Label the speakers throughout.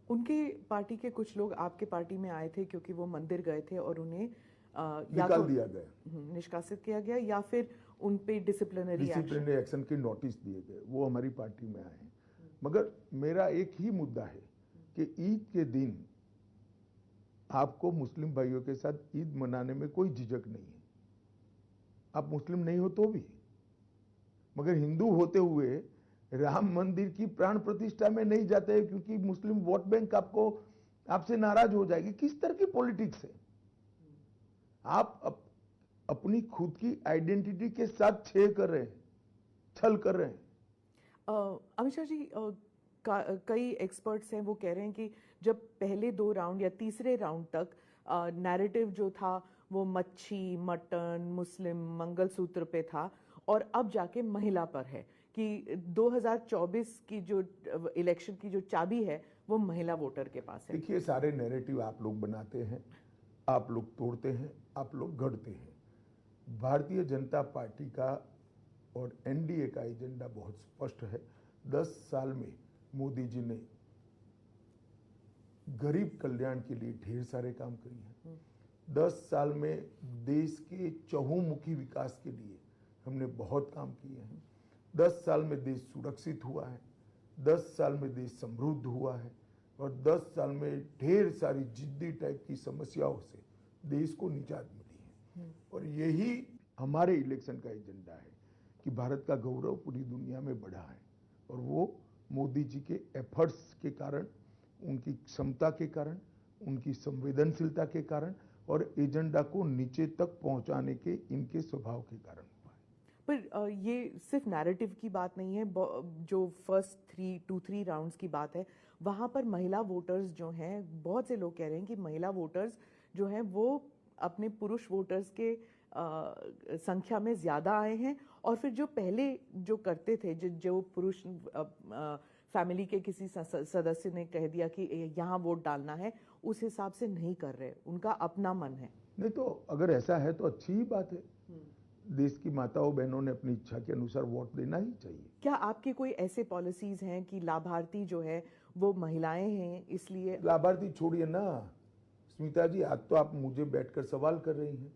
Speaker 1: उनके पार्टी के कुछ लोग आपके पार्टी में आए थे क्योंकि वो मंदिर गए थे और उन्हें
Speaker 2: निकाल दिया गया,
Speaker 1: निष्कासित किया गया, या फिर उन पे डिसिप्लिनरी
Speaker 2: एक्शन के नोटिस दिए गए, वो हमारी पार्टी में आए हैं। मगर मेरा एक ही मुद्दा है कि ईद के दिन आपको मुस्लिम भाइयों के साथ ईद मनाने में कोई झिझक नहीं है, आप मुस्लिम नहीं हो तो भी। मगर हिंदू होते हुए राम मंदिर की प्राण प्रतिष्ठा में नहीं जाते हैं क्योंकि मुस्लिम वोट बैंक आपसे नाराज हो जाएगी। किस तरह की पॉलिटिक्स है? आप अपनी खुद की आइडेंटिटी के साथ छल कर रहे हैं।
Speaker 1: अमित शाह जी, कई एक्सपर्ट्स हैं वो कह रहे हैं कि जब पहले 2 राउंड या तीसरे राउंड तक नैरेटिव जो था वो मच्छी, मटन, मुस्लिम, मंगलसूत्र पे था, और अब जाके महिला पर है कि 2024 की जो इलेक्शन की जो चाबी है वो महिला वोटर के पास है।
Speaker 2: देखिए, सारे नैरेटिव आप लोग बनाते हैं, आप लोग तोड़ते हैं, आप लोग गढ़ते हैं। भारतीय जनता पार्टी का और एनडीए का एजेंडा बहुत स्पष्ट है। 10 साल में मोदी जी ने गरीब कल्याण के लिए ढेर सारे काम किए हैं। 10 साल में देश के चहुमुखी विकास के लिए हमने बहुत काम किए हैं। 10 साल में देश सुरक्षित हुआ है, 10 साल में देश समृद्ध हुआ है, और 10 साल में ढेर सारी जिद्दी टाइप की समस्याओं से देश को निजात मिली है। और यही हमारे इलेक्शन का एजेंडा है कि भारत का गौरव पूरी दुनिया में बढ़ा है, और वो मोदी जी के एफर्ट्स के कारण, उनकी क्षमता के कारण, उनकी संवेदनशीलता के कारण और एजेंडा को नीचे तक पहुंचाने के इनके स्वभाव के कारण हुआ है।
Speaker 1: पर ये सिर्फ नैरेटिव की बात नहीं है, जो फर्स्ट 2-3 राउंड्स की बात है, वहां पर महिला वोटर्स जो हैं, बहुत से लोग कह रहे हैं कि महिला वोटर्स जो हैं वो अपने पुरुष वोटर्स के संख्या में ज्यादा आए हैं, और फिर जो पहले जो करते थे, जो पुरुष फैमिली के किसी सदस्य ने कह दिया कि यहाँ वोट डालना है, उस हिसाब से नहीं कर रहे, उनका अपना मन है।
Speaker 2: नहीं तो अगर ऐसा है तो अच्छी ही बात है। देश की माताओं बहनों ने अपनी इच्छा के अनुसार वोट देना ही चाहिए।
Speaker 1: क्या आपकी कोई ऐसे पॉलिसीज हैं कि लाभार्थी जो है वो महिलाएं हैं, इसलिए?
Speaker 2: लाभार्थी छोड़िए ना स्मिता जी, आज तो आप मुझे बैठकर सवाल कर रही हैं,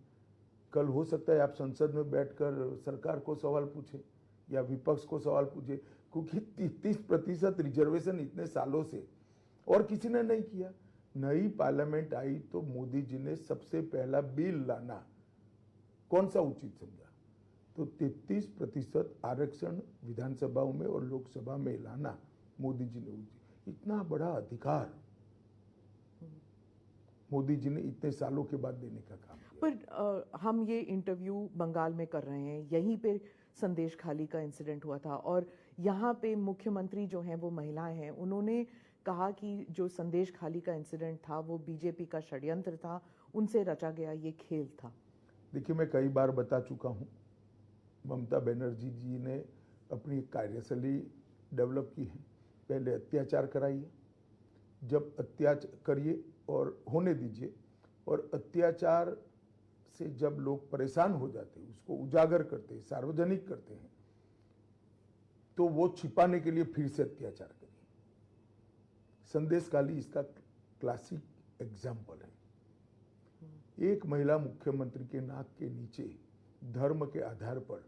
Speaker 2: कल हो सकता है आप संसद में बैठकर सरकार को सवाल पूछे या विपक्ष को सवाल पूछे, क्योंकि 33% रिजर्वेशन इतने सालों से और किसी ने नहीं किया। नई पार्लियामेंट आई तो मोदी जी ने सबसे पहला बिल लाना कौन सा उचित समझा, तो 33% आरक्षण विधानसभाओं में और लोकसभा में लाना मोदी जी ने उचित। इतना बड़ा अधिकार मोदी जी ने इतने सालों के बाद देने का काम किया।
Speaker 1: पर हम ये इंटरव्यू बंगाल में कर रहे हैं, यहीं पे संदेश खाली का इंसिडेंट हुआ था, और यहाँ पे मुख्यमंत्री जो हैं वो महिलाएं हैं, उन्होंने कहा कि जो संदेश खाली का इंसिडेंट था वो बीजेपी का षड्यंत्र था, उनसे रचा गया ये खेल था।
Speaker 2: देखिए, मैं कई बार बता चुका हूँ, ममता बनर्जी जी ने अपनी कार्यशैली डेवलप की है। पहले अत्याचार कराइए, जब अत्याचार करिए और होने दीजिए, और अत्याचार से जब लोग परेशान हो जाते हैं उसको उजागर करते हैं, सार्वजनिक करते हैं, तो वो छिपाने के लिए फिर से अत्याचार करिए। संदेश खाली इसका क्लासिक एग्जाम्पल है। एक महिला मुख्यमंत्री के नाक के नीचे धर्म के आधार पर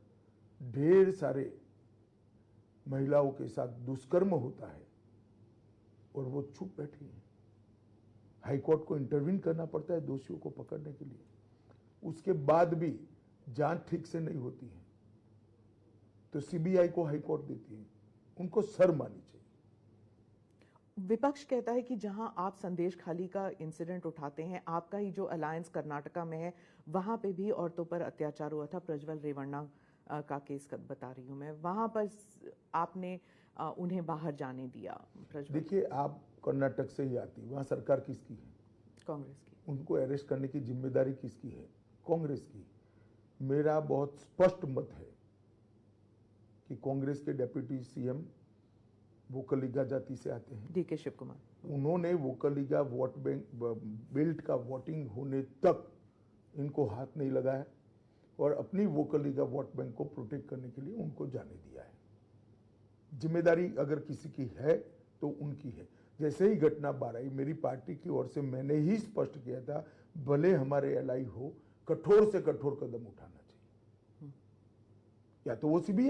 Speaker 2: ढेर सारे महिलाओं के साथ दुष्कर्म होता है और वो चुप बैठी है। हाईकोर्ट को इंटरवीन करना पड़ता है दोषियों को पकड़ने के लिए, उसके बाद भी जांच ठीक से नहीं होती है तो सीबीआई को हाईकोर्ट देती है। उनको शर्म आनी चाहिए।
Speaker 1: विपक्ष कहता है कि जहां आप संदेश खाली का इंसिडेंट उठाते हैं, आपका ही जो अलायंस कर्नाटका में है वहां पे भी औरतों पर अत्याचार हुआ था। प्रज्वल रेवन्ना का केस बता रही हूं मैं, वहां पर आपने उन्हें बाहर जाने दिया।
Speaker 2: देखिए, आप कर्नाटक से ही आती, वहां सरकार किसकी है?
Speaker 1: कांग्रेस की।
Speaker 2: उनको अरेस्ट करने की जिम्मेदारी किसकी है? कांग्रेस की। मेरा बहुत स्पष्ट मत है कि कांग्रेस के डिप्टी सीएम वोकलिगा जाति से आते हैं,
Speaker 1: डीके शिव कुमार।
Speaker 2: उन्होंने वोकलिगा वोट बैंक बेल्ट का वोटिंग होने तक इनको हाथ नहीं लगाया और अपनी वोकलिगा वोट बैंक को प्रोटेक्ट करने के लिए उनको जाने दिया है। जिम्मेदारी अगर किसी की है तो उनकी है। जैसे ही घटना बाहर आई, मेरी पार्टी की ओर से मैंने ही स्पष्ट किया था, भले हमारे एलआई हो, कठोर से कठोर कदम उठाना चाहिए, या तो वो सीबीआई